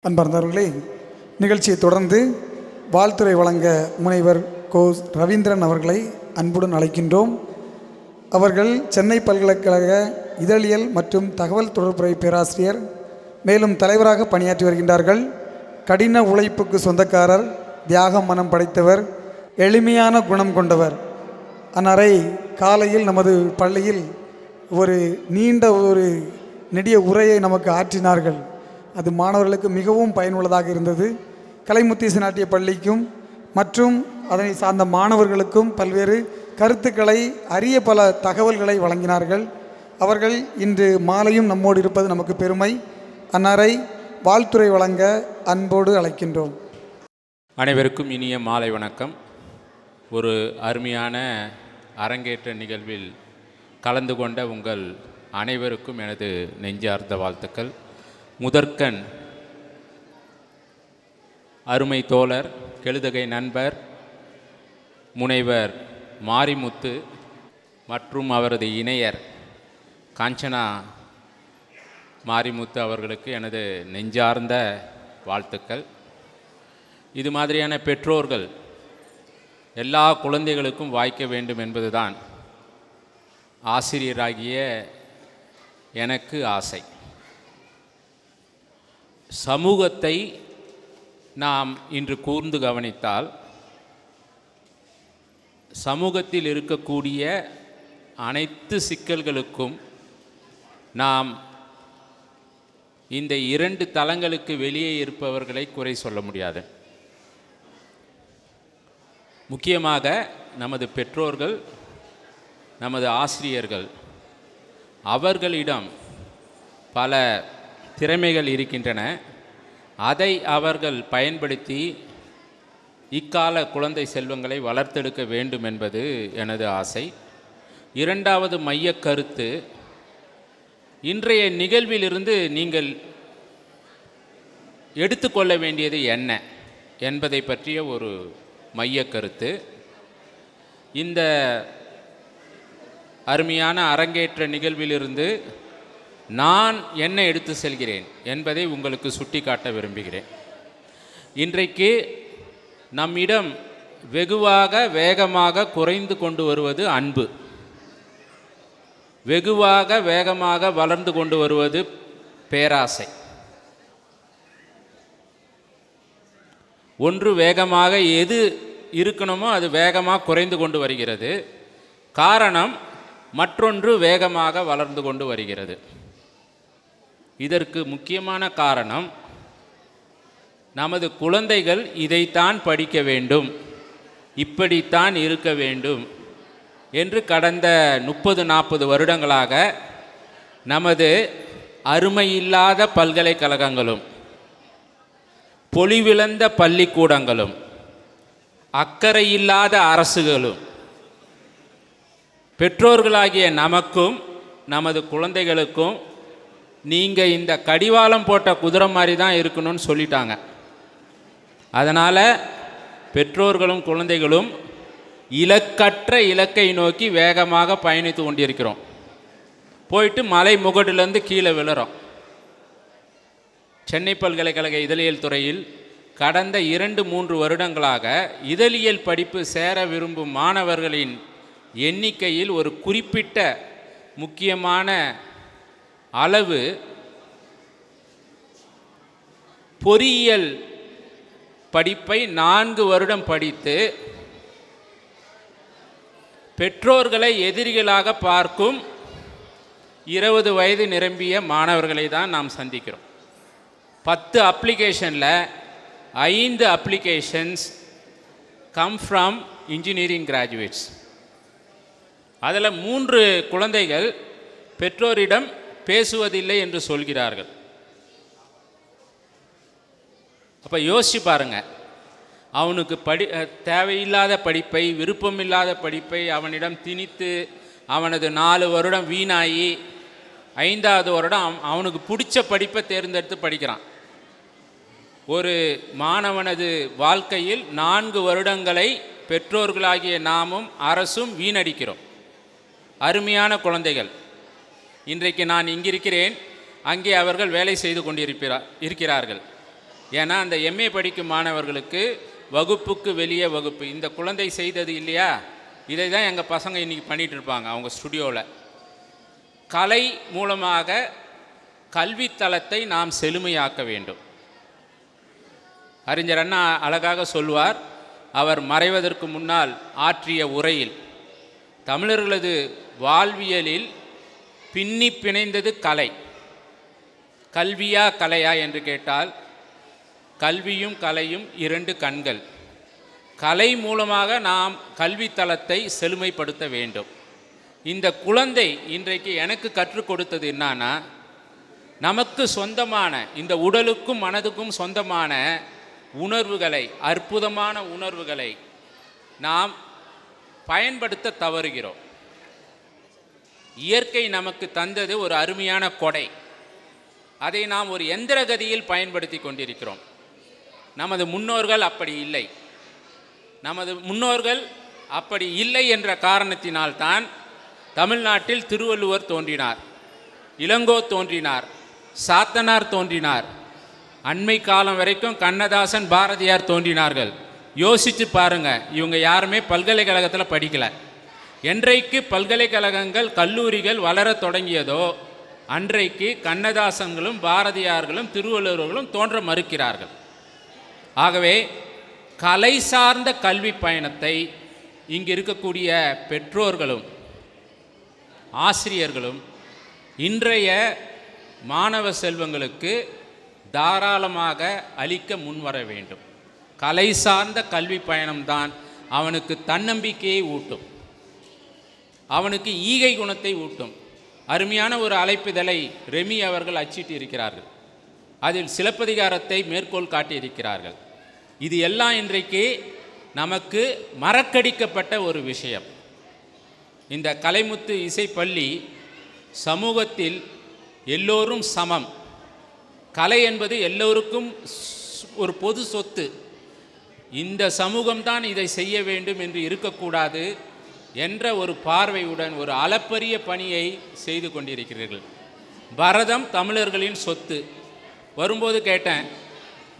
அன்பார்ந்தவர்களே, நிகழ்ச்சியை தொடர்ந்து வாழ்த்துரை வழங்க முனைவர் கோ ரவீந்திரன் அவர்களை அன்புடன் அழைக்கின்றோம். அவர்கள் சென்னை பல்கலைக்கழக இதழியல் மற்றும் தகவல் தொடர்புறை பேராசிரியர், மேலும் தலைவராக பணியாற்றி வருகின்றார்கள். கடின உழைப்புக்கு சொந்தக்காரர், தியாக மனம் படைத்தவர், எளிமையான குணம் கொண்டவர். அன்னரை காலையில் நமது பள்ளியில் ஒரு நீண்ட நெடிய உரையை நமக்கு ஆற்றினார்கள். அது மாணவர்களுக்கு மிகவும் பயனுள்ளதாக இருந்தது. கலைமுத்தீசு நாட்டிய பள்ளிக்கும் மற்றும் அதனை சார்ந்த மாணவர்களுக்கும் பல்வேறு கருத்துக்களை, அரிய பல தகவல்களை வழங்கினார்கள். அவர்கள் இன்று மாலையும் நம்மோடு இருப்பது நமக்கு பெருமை. அன்னாரை வாழ்த்துரை வழங்க அன்போடு அழைக்கின்றோம். அனைவருக்கும் இனிய மாலை வணக்கம். ஒரு அருமையான அரங்கேற்ற நிகழ்வில் கலந்து கொண்ட உங்கள் அனைவருக்கும் எனது நெஞ்சார்ந்த வாழ்த்துக்கள். முதற்கண் அருமை தோழர், கெழுதகை நண்பர் முனைவர் மாரிமுத்து மற்றும் அவரது இணையர் காஞ்சனா மாரிமுத்து அவர்களுக்கு எனது நெஞ்சார்ந்த வாழ்த்துக்கள். இது மாதிரியான பெற்றோர்கள் எல்லா குழந்தைகளுக்கும் வாய்க்க வேண்டும் என்பதுதான் ஆசிரியராகிய எனக்கு ஆசை. சமூகத்தை நாம் இன்று கூர்ந்து கவனித்தால், சமூகத்தில் இருக்கக்கூடிய அனைத்து சிக்கல்களுக்கும் நாம் இந்த இரண்டு தளங்களுக்கு வெளியே இருப்பவர்களை குறை சொல்ல முடியாது. முக்கியமாக நமது பெற்றோர்கள், நமது ஆசிரியர்கள், அவர்களிடம் பல திறமைகள் இருக்கின்றன. அதை அவர்கள் பயன்படுத்தி இக்கால குழந்தை செல்வங்களை வளர்த்தெடுக்க வேண்டும் என்பது எனது ஆசை. இரண்டாவது மைய கருத்து, இன்றைய நிகழ்விலிருந்து நீங்கள் எடுத்துக்கொள்ள வேண்டியது என்ன என்பதை பற்றிய ஒரு மைய கருத்து. இந்த அருமையான அரங்கேற்ற நிகழ்விலிருந்து நான் என்ன எடுத்து செல்கிறேன் என்பதை உங்களுக்கு சுட்டி காட்ட விரும்புகிறேன். இன்றைக்கு நம்மிடம் வெகுவாக வேகமாக குறைந்து கொண்டு வருவது அன்பு, வெகுவாக வேகமாக வளர்ந்து கொண்டு வருவது பேராசை. ஒன்று வேகமாக எது இருக்கணுமோ அது வேகமாக குறைந்து கொண்டு வருகிறது. காரணம், மற்றொன்று வேகமாக வளர்ந்து கொண்டு வருகிறது. இதற்கு முக்கியமான காரணம், நமது குழந்தைகள் இதைத்தான் படிக்க வேண்டும், இப்படித்தான் இருக்க வேண்டும் என்று கடந்த 30-40 வருடங்களாக நமது அருமையில்லாத பல்கலைக்கழகங்களும், பொலிவிழந்த பள்ளிக்கூடங்களும், அக்கறையில்லாத அரசுகளும் பெற்றோர்களாகிய நமக்கும் நமது குழந்தைகளுக்கும் நீங்கள் இந்த கடிவாளம் போட்ட குதிரை மாதிரி தான் இருக்கணும்னு சொல்லிட்டாங்க. அதனால் பெற்றோர்களும் குழந்தைகளும் இலக்கற்ற இலக்கை நோக்கி வேகமாக பயணித்து கொண்டிருக்கிறோம். போயிட்டு மலை முகடிலேருந்து கீழே விழுறோம். சென்னை பல்கலைக்கழக இதழியல் துறையில் கடந்த 2-3 வருடங்களாக இதழியல் படிப்பு சேர விரும்பும் மாணவர்களின் எண்ணிக்கையில் ஒரு குறிப்பிட்ட முக்கியமான அளவு பொறியியல் படிப்பை 4 வருடம் படித்து பெற்றோர்களை எதிரிகளாக பார்க்கும் 20 வயது நிரம்பிய மாணவர்களை தான் நாம் சந்திக்கிறோம். 10 அப்ளிகேஷனில் 5 applications come from engineering graduates. அதில் 3 குழந்தைகள் பெற்றோரிடம் பேசுவதில்லை என்று சொல்கிறார்கள். அப்போ யோசிச்சு பாருங்க, அவனுக்கு தேவையில்லாத படிப்பை, விருப்பமில்லாத படிப்பை அவனிடம் திணித்து அவனது 4 வருடம் வீணாகி 5வது வருடம் அவனுக்கு பிடிச்ச படிப்பை தேர்ந்தெடுத்து படிக்கிறான். ஒரு மாணவனது வாழ்க்கையில் 4 வருடங்களை பெற்றோர்களாகிய நாமும் அரசும் வீணடிக்கிறோம். அருமையான குழந்தைகள், இன்றைக்கு நான் இங்கிருக்கிறேன், அங்கே அவர்கள் வேலை செய்து கொண்டிருக்கிறார்கள். ஏன்னா அந்த எம்ஏ படிக்கும் மாணவர்களுக்கு வகுப்புக்கு வெளியே வகுப்பு. இந்த குழந்தை செய்தது இல்லையா, இதை தான் எங்கள் பசங்க இன்றைக்கி பண்ணிகிட்டு இருப்பாங்க அவங்க ஸ்டுடியோவில். கலை மூலமாக கல்வித்தளத்தை நாம் செழுமையாக்க வேண்டும். அறிஞர் அண்ணா அழகாக சொல்வார், அவர் மறைவதற்கு முன்னால் ஆற்றிய உரையில், தமிழர்களது வாழ்வியலில் பின்னி பிணைந்தது கலை. கல்வியா கலையா என்று கேட்டால், கல்வியும் கலையும் இரண்டு கண்கள். கலை மூலமாக நாம் கல்வித்தளத்தை செழுமைப்படுத்த வேண்டும். இந்த குழந்தை இன்றைக்கு எனக்கு கற்றுக் கொடுத்தது என்னன்னா, நமக்கு சொந்தமான, இந்த உடலுக்கும் மனதுக்கும் சொந்தமான உணர்வுகளை, அற்புதமான உணர்வுகளை நாம் பயன்படுத்த தவறுகிறோம். இயற்கை நமக்கு தந்தது ஒரு அருமையான கொடை. அதை நாம் ஒரு எந்திர கதியில் பயன்படுத்தி கொண்டிருக்கிறோம். நமது முன்னோர்கள் அப்படி இல்லை. நமது முன்னோர்கள் அப்படி இல்லை என்ற காரணத்தினால்தான் தமிழ்நாட்டில் திருவள்ளுவர் தோன்றினார், இளங்கோ தோன்றினார், சாத்தனார் தோன்றினார், அண்மை காலம் வரைக்கும் கண்ணதாசன், பாரதியார் தோன்றினார்கள். யோசித்து பாருங்கள், இவங்க யாருமே பல்கலைக்கழகத்தில் படிக்கலை. என்றைக்கு பல்கலைக்கழகங்கள் கல்லூரிகள் வளர தொடங்கியதோ அன்றைக்கு கண்ணதாசன்களும் பாரதியார்களும் திருவள்ளுவர்களும் தோன்ற மறுக்கிறார்கள். ஆகவே கலை சார்ந்த கல்வி பயணத்தை இங்கு இருக்கக்கூடிய பெற்றோர்களும் ஆசிரியர்களும் இன்றைய மாணவ செல்வங்களுக்கு தாராளமாக அளிக்க முன்வர வேண்டும். கலை சார்ந்த கல்வி பயணம்தான் அவனுக்கு தன்னம்பிக்கையை ஊட்டும், அவனுக்கு ஈகை குணத்தை ஊட்டும். அருமையான ஒரு அழைப்பிதழை ரெமி அவர்கள் அச்சிட்டு இருக்கிறார்கள். அதில் சிலப்பதிகாரத்தை மேற்கோள் காட்டியிருக்கிறார்கள். இது எல்லாம் இன்றைக்கு நமக்கு மறக்கடிக்கப்பட்ட ஒரு விஷயம். இந்த கலைமுத்து இசைப்பள்ளி சமூகத்தில் எல்லோரும் சமம், கலை என்பது எல்லோருக்கும் ஒரு பொது சொத்து, இந்த சமூகம்தான் இதை செய்ய வேண்டும் என்று இருக்கக்கூடாது என்ற ஒரு பார்வையுடன் ஒரு அளப்பரிய பணியை செய்து கொண்டிருக்கிறீர்கள். பரதம் தமிழர்களின் சொத்து. வரும்போது கேட்டேன்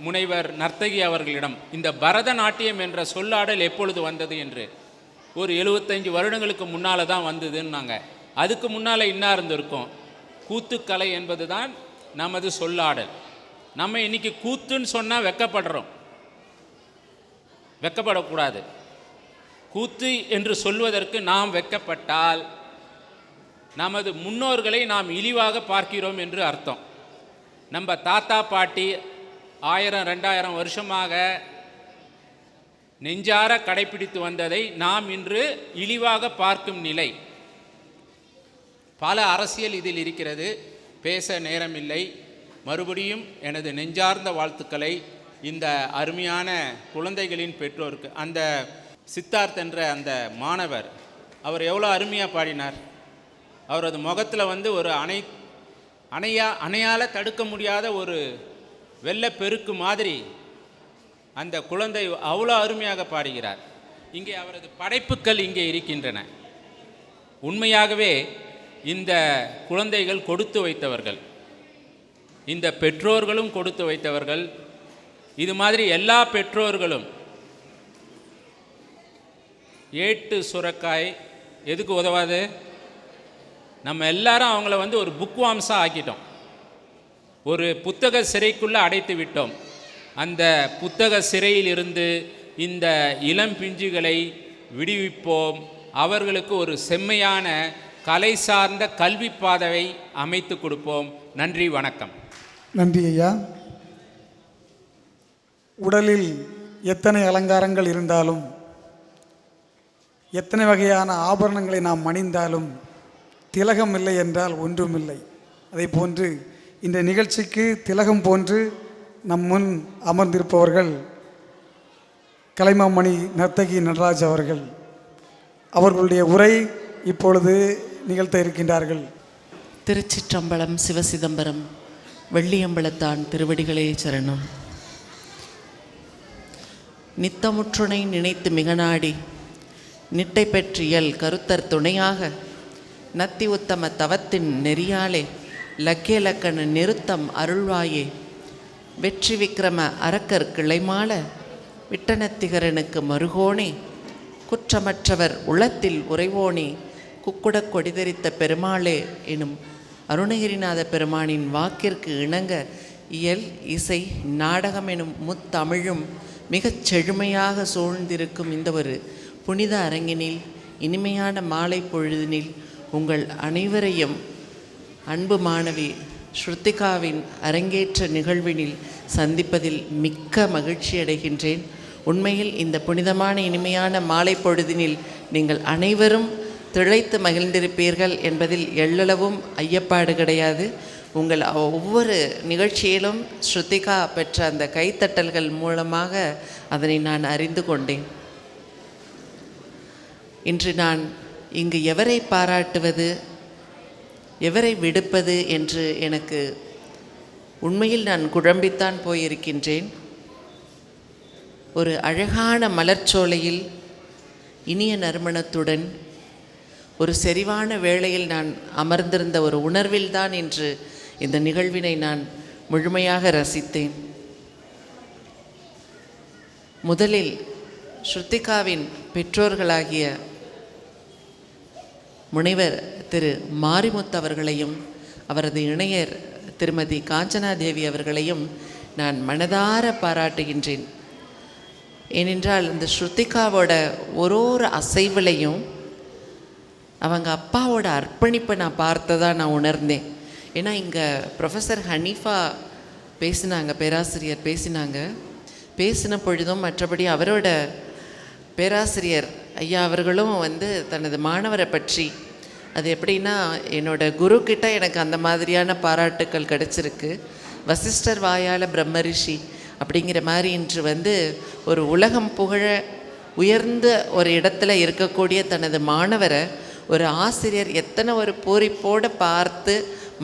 முனைவர் நர்த்தகி அவர்களிடம், இந்த பரதநாட்டியம் என்ற சொல்லாடல் எப்பொழுது வந்தது என்று. ஒரு 75 வருடங்களுக்கு முன்னால் தான் வந்ததுன்னாங்க. அதுக்கு முன்னால் என்ன இருந்திருக்கும்? கூத்துக்கலை என்பது தான் நமது சொல்லாடல். நம்ம இன்றைக்கி கூத்துன்னு சொன்னால் வெக்கப்படுறோம். வெக்கப்படக்கூடாது. கூத்து என்று சொல்வதற்கு நாம் வெக்கப்பட்டால் நமது முன்னோர்களை நாம் இழிவாக பார்க்கிறோம் என்று அர்த்தம். நம்ம தாத்தா பாட்டி 1000-2000 வருஷமாக நெஞ்சார கடைப்பிடித்து வந்ததை நாம் இன்று இழிவாக பார்க்கும் நிலை. பல அரசியல் இதில் இருக்கிறது, பேச நேரமில்லை. மறுபடியும் எனது நெஞ்சார்ந்த வாழ்த்துக்களை இந்த அருமையான குழந்தைகளின் பெற்றோருக்கு. அந்த சித்தார்த் என்ற அந்த மாணவர், அவர் எவ்வளோ அருமையாக பாடினார். அவரது முகத்தில் ஒரு அணையால் தடுக்க முடியாத ஒரு வெள்ளப்பெருக்கு மாதிரி அந்த குழந்தை அவ்வளோ அருமையாக பாடுகிறார். இங்கே அவரது படைப்புக்கள் இங்கே இருக்கின்றன. உண்மையாகவே இந்த குழந்தைகள் கொடுத்து வைத்தவர்கள், இந்த பெற்றோர்களும் கொடுத்து வைத்தவர்கள். இது மாதிரி எல்லா பெற்றோர்களும் ஏட்டு சுரக்காய் எதுக்கு உதவாது? நம்ம எல்லாரும் அவங்கள ஒரு புக்வாம்ஸாக ஆக்கிட்டோம், ஒரு புத்தக சிறைக்குள்ளே அடைத்து விட்டோம். அந்த புத்தக சிறையிலிருந்து இந்த இளம் பிஞ்சுகளை விடுவிப்போம். அவர்களுக்கு ஒரு செம்மையான கலை சார்ந்த கல்வி பாதையை அமைத்து கொடுப்போம். நன்றி, வணக்கம். நன்றி ஐயா. உடலில் எத்தனை அலங்காரங்கள் இருந்தாலும், எத்தனை வகையான ஆபரணங்களை நாம் அணிந்தாலும் திலகம் இல்லை என்றால் ஒன்றுமில்லை. அதை போன்று இந்த நிகழ்ச்சிக்கு திலகம் போன்று நம் முன் அமர்ந்திருப்பவர்கள் கலைமாமணி நர்த்தகி நடராஜ் அவர்கள். அவர்களுடைய உரை இப்பொழுது நிகழ்த்த இருக்கின்றார்கள். திருச்சிற்றம்பலம் சிவசிதம்பரம் வெள்ளியம்பலத்தான் திருவடிகளே சரணம். நித்தமுற்றுனை நினைத்து மிக நாடி நிட்டை பெற்றியல் கருத்தர் துணையாக நத்தி உத்தம தவத்தின் நெறியாலே லக்கே லக்கண நிறுத்தம் அருள்வாயே வெற்றி விக்கிரம அரக்கர் கிளைமால விட்டனத்திகரனுக்கு மருகோனே குற்றமற்றவர் உளத்தில் உறைவோனே குக்குடக் கொடிதரித்த பெருமாளே எனும் அருணகிரிநாத பெருமானின் வாக்கிற்கு இணங்க இயல் இசை நாடகம் எனும் முத்தமிழும் மிகச் செழுமையாக சூழ்ந்திருக்கும் இந்த ஒரு புனித அரங்கினில் இனிமையான மாலை பொழுதினில் உங்கள் அனைவரையும் அன்பு மாணவி ஸ்ருத்திகாவின் அரங்கேற்ற நிகழ்வினில் சந்திப்பதில் மிக்க மகிழ்ச்சி அடைகின்றேன். உண்மையில் இந்த புனிதமான இனிமையான மாலை பொழுதினில் நீங்கள் அனைவரும் திளைத்து மகிழ்ந்திருப்பீர்கள் என்பதில் எள்ளளவும் ஐயப்பாடு கிடையாது. உங்கள் ஒவ்வொரு நிகழ்ச்சியிலும் ஸ்ருத்திகா பெற்ற அந்த கைத்தட்டல்கள் மூலமாக அதனை நான் அறிந்து கொண்டேன். இன்று நான் இங்கு எவரை பாராட்டுவது எவரை விடுப்பது என்று எனக்கு உண்மையில் நான் குழம்பித்தான் போயிருக்கின்றேன். ஒரு அழகான மலர்ச்சோலையில் இனிய நறுமணத்துடன் ஒரு செறிவான வேளையில் நான் அமர்ந்திருந்த ஒரு உணர்வில்தான் இன்று இந்த நிகழ்வினை நான் முழுமையாக ரசித்தேன். முதலில் ஸ்ருத்திகாவின் பெற்றோர்களாகிய முனைவர் திரு மாரிமுத்து அவர்களையும் அவரது இணையர் திருமதி காஞ்சனாதேவி அவர்களையும் நான் மனதார பாராட்டுகின்றேன். ஏனென்றால் இந்த ஸ்ருத்திகாவோட ஒரு அசைவிலையும் அவங்க அப்பாவோட அர்ப்பணிப்பை நான் பார்த்ததாக நான் உணர்ந்தேன். ஏன்னா இங்கே ப்ரொஃபஸர் ஹனீஃபா பேசினாங்க, பேராசிரியர் பேசின பொழுதும் மற்றபடி அவரோட பேராசிரியர் ஐயா அவர்களும் தனது மாணவரை பற்றி அது எப்படின்னா என்னோட குரு கிட்ட எனக்கு அந்த மாதிரியான பாராட்டுக்கள் கிடச்சிருக்கு. வசிஷ்டர் வாயால பிரம்மரிஷி அப்படிங்கிற மாதிரி இன்று ஒரு உலகம் புகழ உயர்ந்த ஒரு இடத்துல இருக்கக்கூடிய தனது மாணவரை ஒரு ஆசிரியர் எத்தனை ஒரு பூரிப்போடு பார்த்து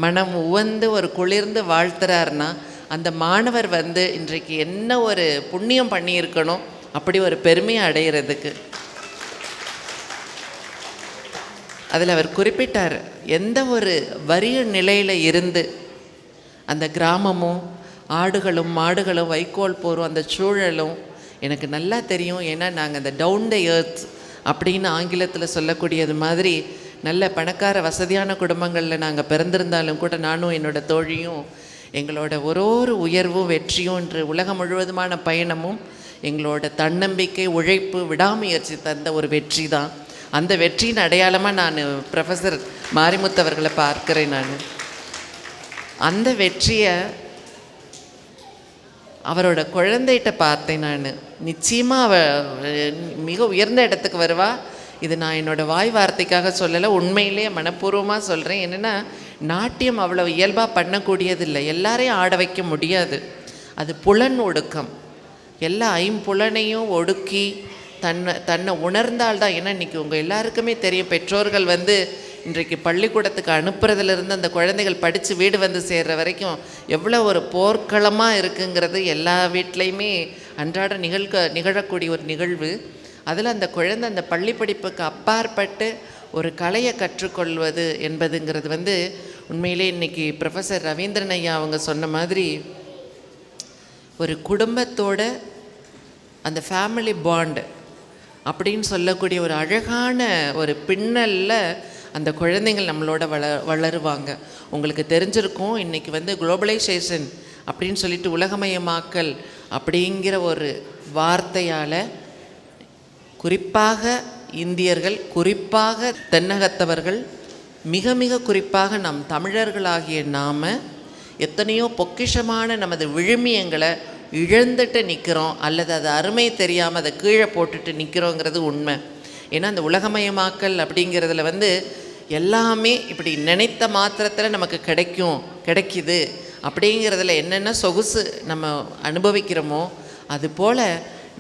மனம் உவந்து ஒரு குளிர்ந்து வாழ்த்துறாருன்னா அந்த மாணவர் இன்றைக்கு என்ன ஒரு புண்ணியம் பண்ணியிருக்கணும் அப்படி ஒரு பெருமையை அடைகிறதுக்கு. அதில் அவர் குறிப்பிட்டார், எந்த ஒரு வறிய நிலையில் இருந்து அந்த கிராமமும் ஆடுகளும் மாடுகளும் வைக்கோல் போரும் அந்த சூழலும் எனக்கு நல்லா தெரியும். ஏன்னா நாங்கள் அந்த டவுன் த எர்த் அப்படின்னு ஆங்கிலத்தில் சொல்லக்கூடியது மாதிரி நல்ல பணக்கார வசதியான குடும்பங்களில் நாங்கள் பிறந்திருந்தாலும் கூட நானும் என்னோட தோழியும் எங்களோட ஒரு உயர்வும் வெற்றியும் இன்று உலகம் முழுவதுமான பயணமும் எங்களோட தன்னம்பிக்கை உழைப்பு விடாமுயற்சி தந்த ஒரு வெற்றி தான். அந்த வெற்றியின் அடையாளமாக நான் ப்ரொஃபஸர் மாரிமுத்து அவர்களை பார்க்கிறேன். நான் அந்த வெற்றியை அவரோட குழந்தைகிட்ட பார்த்தேன். நான் நிச்சயமாக மிக உயர்ந்த இடத்துக்கு வருவா. இது நான் என்னோடய வாய் வார்த்தைக்காக சொல்லலை, உண்மையிலேயே மனப்பூர்வமாக சொல்கிறேன். என்னென்னா நாட்டியம் அவ்வளோ இயல்பாக பண்ணக்கூடியதில்லை, எல்லாரையும் ஆட வைக்க முடியாது. அது புலன் ஒடுக்கம், எல்லா ஐம்புலனையும் ஒடுக்கி தன்னை உணர்ந்தால்தான். ஏன்னா இன்றைக்கி உங்கள் எல்லாருக்குமே தெரியும், பெற்றோர்கள் இன்றைக்கு பள்ளிக்கூடத்துக்கு அனுப்புறதுலேருந்து அந்த குழந்தைகள் படித்து வீடு சேர்கிற வரைக்கும் எவ்வளோ ஒரு போர்க்களமாக இருக்குங்கிறது எல்லா வீட்லேயுமே அன்றாட நிகழக்கூடிய ஒரு நிகழ்வு. அதில் அந்த குழந்தை அந்த பள்ளி படிப்புக்கு அப்பாற்பட்டு ஒரு கலையை கற்றுக்கொள்வது என்பதுங்கிறது உண்மையிலே இன்றைக்கி ப்ரொஃபஸர் ரவீந்திரன் ஐயா அவங்க சொன்ன மாதிரி ஒரு குடும்பத்தோட அந்த ஃபேமிலி பாண்ட் அப்படின்னு சொல்லக்கூடிய ஒரு அழகான ஒரு பின்னலில் அந்த குழந்தைங்கள் நம்மளோட வளருவாங்க. உங்களுக்கு தெரிஞ்சிருக்கும், இன்றைக்கி குளோபலைசேஷன் அப்படின்னு சொல்லிட்டு உலகமயமாக்கல் அப்படிங்கிற ஒரு வார்த்தையால் குறிப்பாக இந்தியர்கள், குறிப்பாக தென்னகத்தவர்கள், மிக மிக குறிப்பாக நம் தமிழர்களாகிய நாம் எத்தனையோ பொக்கிஷமான நமது விழுமியங்களை இழந்துட்டு நிற்கிறோம், அல்லது அது அருமை தெரியாமல் அதை கீழே போட்டுட்டு நிற்கிறோங்கிறது உண்மை. ஏன்னா அந்த உலகமயமாக்கல் அப்படிங்கிறதுல எல்லாமே இப்படி நினைத்த மாத்திரத்தில் நமக்கு கிடைக்குது அப்படிங்கிறதுல என்னென்ன சொகுசு நம்ம அனுபவிக்கிறோமோ அதுபோல்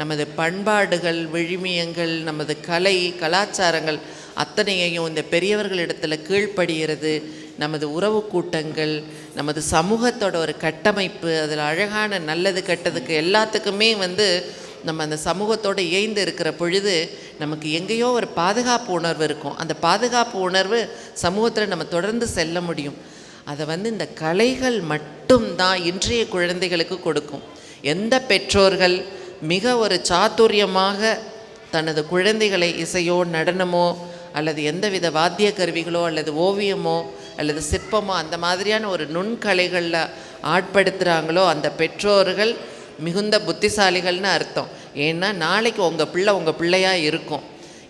நமது பண்பாடுகள், விழுமியங்கள், நமது கலாச்சாரங்கள் அத்தனையையும் இந்த பெரியவர்களிடத்தில் கீழ்ப்படுகிறது. நமது உறவு கூட்டங்கள், நமது சமூகத்தோட ஒரு கட்டமைப்பு, அதில் அழகான நல்லது கெட்டதுக்கு எல்லாத்துக்குமே நம்ம அந்த சமூகத்தோடு இயைந்து இருக்கிற பொழுது நமக்கு எங்கேயோ ஒரு பாதுகாப்பு உணர்வு இருக்கும். அந்த பாதுகாப்பு உணர்வு சமூகத்தில் நம்ம தொடர்ந்து செல்ல முடியும். அதை வந்து இந்த கலைகள் மட்டும்தான் இன்றைய குழந்தைகளுக்கு கொடுக்கும். எந்த பெற்றோர்கள் மிக ஒரு சாதுரியமாக தனது குழந்தைகளை இசையோ நடனமோ அல்லது எந்தவித வாத்திய கருவிகளோ அல்லது ஓவியமோ அல்லது சிற்பமோ அந்த மாதிரியான ஒரு நுண்கலைகளில் ஆட்படுத்துகிறாங்களோ அந்த பெற்றோர்கள் மிகுந்த புத்திசாலிகள்னு அர்த்தம். ஏன்னா நாளைக்கு உங்கள் பிள்ளையாக இருக்கும்.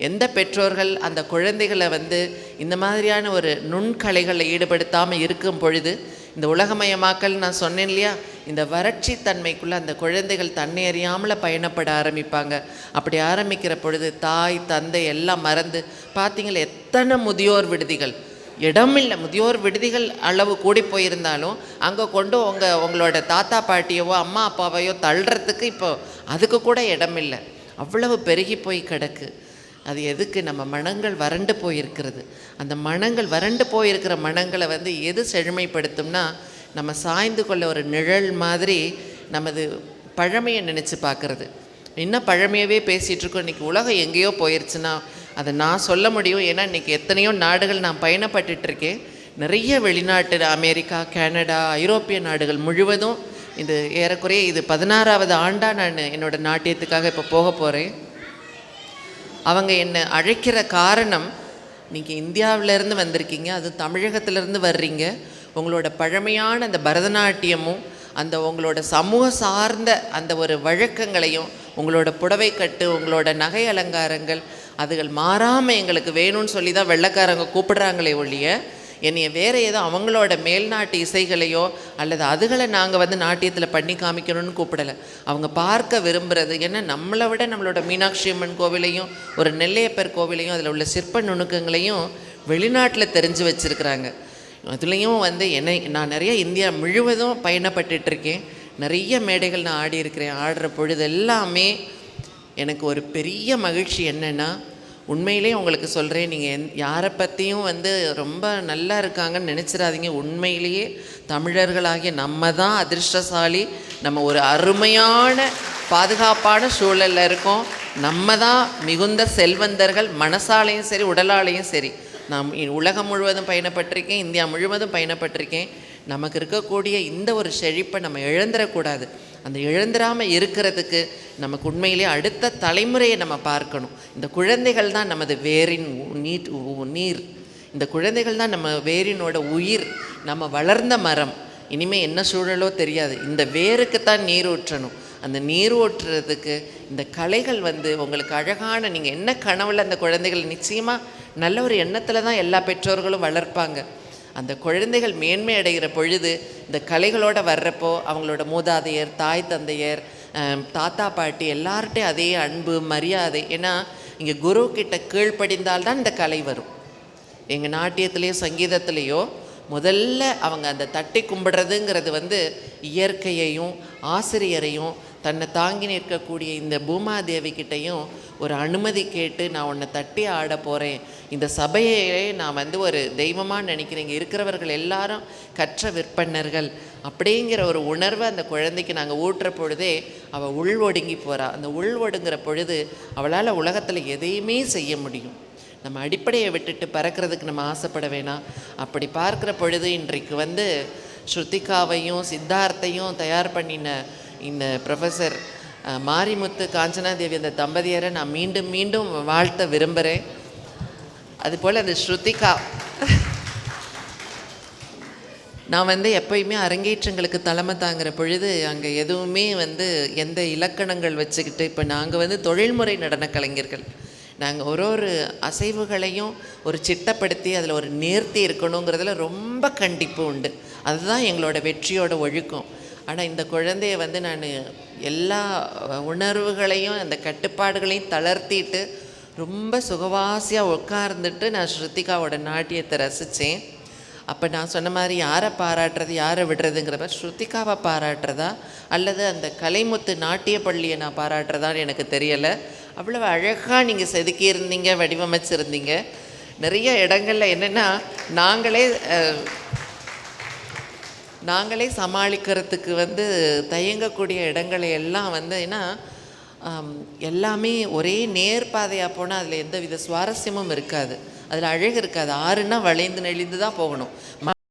எந்த பெற்றோர்கள் அந்த குழந்தைகளை வந்து இந்த மாதிரியான ஒரு நுண்கலைகளில் ஈடுபடுத்தாமல் இருக்கும் பொழுது இந்த உலகமயமாக்கல் நான் சொன்னேன் இல்லையா, இந்த வறட்சி தன்மைக்குள்ளே அந்த குழந்தைகள் தன்னை அறியாமல் பயணப்பட ஆரம்பிப்பாங்க. அப்படி ஆரம்பிக்கிற பொழுது தாய் தந்தை எல்லாம் மறந்து பார்த்தீங்களா எத்தனை முதியோர் விடுதிகள், இடமில்லை, முதியோர் விடுதிகள் அளவு கூடி போயிருந்தாலும் அங்கே கொண்டு உங்களோட தாத்தா பாட்டியவோ அம்மா அப்பாவையோ தள்ளுறதுக்கு இப்போ அதுக்கு கூட இடமில்லை, அவ்வளவு பெருகி போய் கிடக்கு. அது எதுக்கு? நம்ம மனங்கள் வறண்டு போயிருக்கிறது. அந்த மனங்கள் வறண்டு போயிருக்கிற மனங்களை வந்து எது செழுமைப்படுத்தும்னா, நம்ம சாய்ந்து கொள்ள ஒரு நிழல் மாதிரி நமது பழமையை நினச்சி பார்க்குறது. இன்னும் பழமையவே பேசிகிட்ருக்கோம். இன்றைக்கி உலகம் எங்கேயோ போயிடுச்சுன்னா அதை நான் சொல்ல முடியும். ஏன்னா இன்றைக்கி எத்தனையோ நாடுகள் நான் பயணப்பட்டுருக்கேன். நிறைய வெளிநாட்டு அமெரிக்கா, கனடா, ஐரோப்பிய நாடுகள் முழுவதும் இது ஏறக்குறைய இது 16வது ஆண்டாக நான் என்னோடய நாட்டியத்துக்காக இப்போ போக போகிறேன். அவங்க என்னை அழைக்கிற காரணம், நீங்கள் இந்தியாவிலேருந்து வந்திருக்கீங்க, அது தமிழகத்திலேருந்து வர்றீங்க, உங்களோட பழமையான அந்த பரதநாட்டியமும் அந்த உங்களோட சமூக சார்ந்த அந்த ஒரு வழக்கங்களையும் உங்களோட புடவை கட்டு உங்களோட நகை அலங்காரங்கள் அதுகள் மாறாமல் எங்களுக்கு வேணும்னு சொல்லி தான் வெள்ளைக்காரங்க கூப்பிடுறாங்களே ஒழிய என்னைய வேறு ஏதோ அவங்களோட மேல்நாட்டு இசைகளையோ அல்லது அதுகளை நாங்கள் வந்து நாட்டியத்தில் பண்ணி காமிக்கணும்னு கூப்பிடலை. அவங்க பார்க்க விரும்புகிறது என்ன, நம்மளை விட நம்மளோட மீனாட்சி அம்மன் கோவிலையும் ஒரு நெல்லையப்பர் கோவிலையும் அதில் உள்ள சிற்ப நுணுக்கங்களையும் வெளிநாட்டில் தெரிஞ்சு வச்சுருக்குறாங்க. அதுலேயும் வந்து நான் நிறைய இந்தியா முழுவதும் பயணப்பட்டுருக்கேன். நிறைய மேடைகள் நான் ஆடி இருக்கிறேன். ஆடுற பொழுது எல்லாமே எனக்கு ஒரு பெரிய மகிழ்ச்சி என்னென்னா, உண்மையிலே உங்களுக்கு சொல்கிறேன், நீங்கள் யாரை பற்றியும் வந்து ரொம்ப நல்லா இருக்காங்கன்னு நினச்சிடாதீங்க. உண்மையிலேயே தமிழர்களாகிய நம்ம தான் அதிர்ஷ்டசாலி. நம்ம ஒரு அருமையான பாதுகாப்பான சூழலில் இருக்கோம். நம்ம தான் மிகுந்த செல்வந்தர்கள், மனசாலையும் சரி உடலாலையும் சரி. நான் உலகம் முழுவதும் பயணப்பட்டிருக்கேன், இந்தியா முழுவதும் பயணப்பட்டிருக்கேன். நமக்கு இருக்கக்கூடிய இந்த ஒரு செழிப்பை நம்ம இழந்துடக்கூடாது. அந்த இழந்துடாமல் இருக்கிறதுக்கு நமக்கு உண்மையிலே அடுத்த தலைமுறையை நம்ம பார்க்கணும். இந்த குழந்தைகள் தான் நமது வேரின் நீர். இந்த குழந்தைகள் தான் நம்ம வேரினோட உயிர். நம்ம வளர்ந்த மரம். இனிமேல் என்ன சூழலோ தெரியாது, இந்த வேருக்கு தான் நீர் ஊற்றணும். அந்த நீர் ஊற்றுறதுக்கு இந்த கலைகள் வந்து உங்களுக்கு அழகான, நீங்கள் என்ன கனவுல அந்த குழந்தைகள் நிச்சயமாக நல்ல ஒரு எண்ணத்தில் தான் எல்லா பெற்றோர்களும் வளர்ப்பாங்க. அந்த குழந்தைகள் மேன்மை அடைகிற பொழுது இந்த கலைகளோடு வர்றப்போ அவங்களோட மூதாதையர், தாய் தந்தையர், தாத்தா பாட்டி எல்லார்ட்டையும் அதே அன்பு மரியாதை. ஏன்னா இங்கே குரு கிட்ட கீழ்ப்படிந்தால்தான் இந்த கலை வரும். எங்கள் நாட்டியத்திலேயோ சங்கீதத்திலேயோ முதல்ல அவங்க அந்த தட்டி கும்பிடுறதுங்கிறது வந்து இயற்கையையும் ஆசிரியரையும் தன்னை தாங்கி நிற்கக்கூடிய இந்த பூமாதேவிக்கிட்டையும் ஒரு அனுமதி கேட்டு, நான் உன்னை தட்டி ஆட போகிறேன், இந்த சபையே நான் வந்து ஒரு தெய்வமாக நினைக்கிறேன், இங்கே இருக்கிறவர்கள் எல்லாரும் கற்ற விற்பன்னர்கள் அப்படிங்கிற ஒரு உணர்வை அந்த குழந்தைக்கு நாங்கள் ஊட்டுற பொழுதே அவள் உள் ஒடுங்கி போகிறா. அந்த உள் ஒடுங்குற பொழுது அவளால் உலகத்தில் எதையுமே செய்ய முடியும். நம்ம அடிப்படையை விட்டுட்டு பறக்கிறதுக்கு நம்ம ஆசைப்பட வேணாம். அப்படி பார்க்குற பொழுது இன்றைக்கு வந்து ஸ்ருத்திகாவையும் சித்தார்த்தையும் தயார் பண்ணின இந்த ப்ரொஃபஸர் மாரிமுத்து காஞ்சனாதேவி அந்த தம்பதியரை நான் மீண்டும் மீண்டும் வாழ்த்த விரும்புகிறேன். அதுபோல் அந்த ஸ்ருத்திகா, நான் வந்து எப்பயுமே அரங்கேற்றங்களுக்கு தலைமை தாங்குகிற பொழுது அங்கே எதுவுமே வந்து எந்த இலக்கணங்கள் வச்சுக்கிட்டு, இப்போ நாங்கள் வந்து தொழில்முறை நடன கலைஞர்கள், நாங்கள் ஒரு அசைவுகளையும் ஒரு சிட்டப்படுத்தி அதில் ஒரு நேர்த்தி இருக்கணுங்கிறதுல ரொம்ப கண்டிப்பு உண்டு. அதுதான் எங்களோட வெற்றியோட ஒழுக்கம். ஆனால் இந்த குழந்தைய வந்து நான் எல்லா உணர்வுகளையும் அந்த கட்டுப்பாடுகளையும் தளர்த்திட்டு ரொம்ப சுகவாசியாக உட்கார்ந்துட்டு நான் ஸ்ருத்திகாவோட நாட்டியத்தை ரசித்தேன். அப்போ நான் சொன்ன மாதிரி யாரை பாராட்டுறது யாரை விடுறதுங்கிற மாதிரி ஸ்ருத்திகாவை பாராட்டுறதா அல்லது அந்த கலைமுத்து நாட்டிய பள்ளியை நான் பாராட்டுறதான்னு எனக்கு தெரியலை. அவ்வளோ அழகாக நீங்கள் செதுக்கியிருந்தீங்க, வடிவமைச்சிருந்தீங்க. நிறைய இடங்களில் என்னென்னா நாங்களே சமாளிக்கிறதுக்கு வந்து தயங்கக்கூடிய இடங்களை எல்லாம் வந்து ஏன்னா எல்லாமே ஒரே நேர்பாதையாக போனால் அதில் எந்த வித சுவாரஸ்யமும் இருக்காது, அதில் அழகு இருக்காது. ஆறுனா வளைந்து நெளிந்து தான் போகணும்.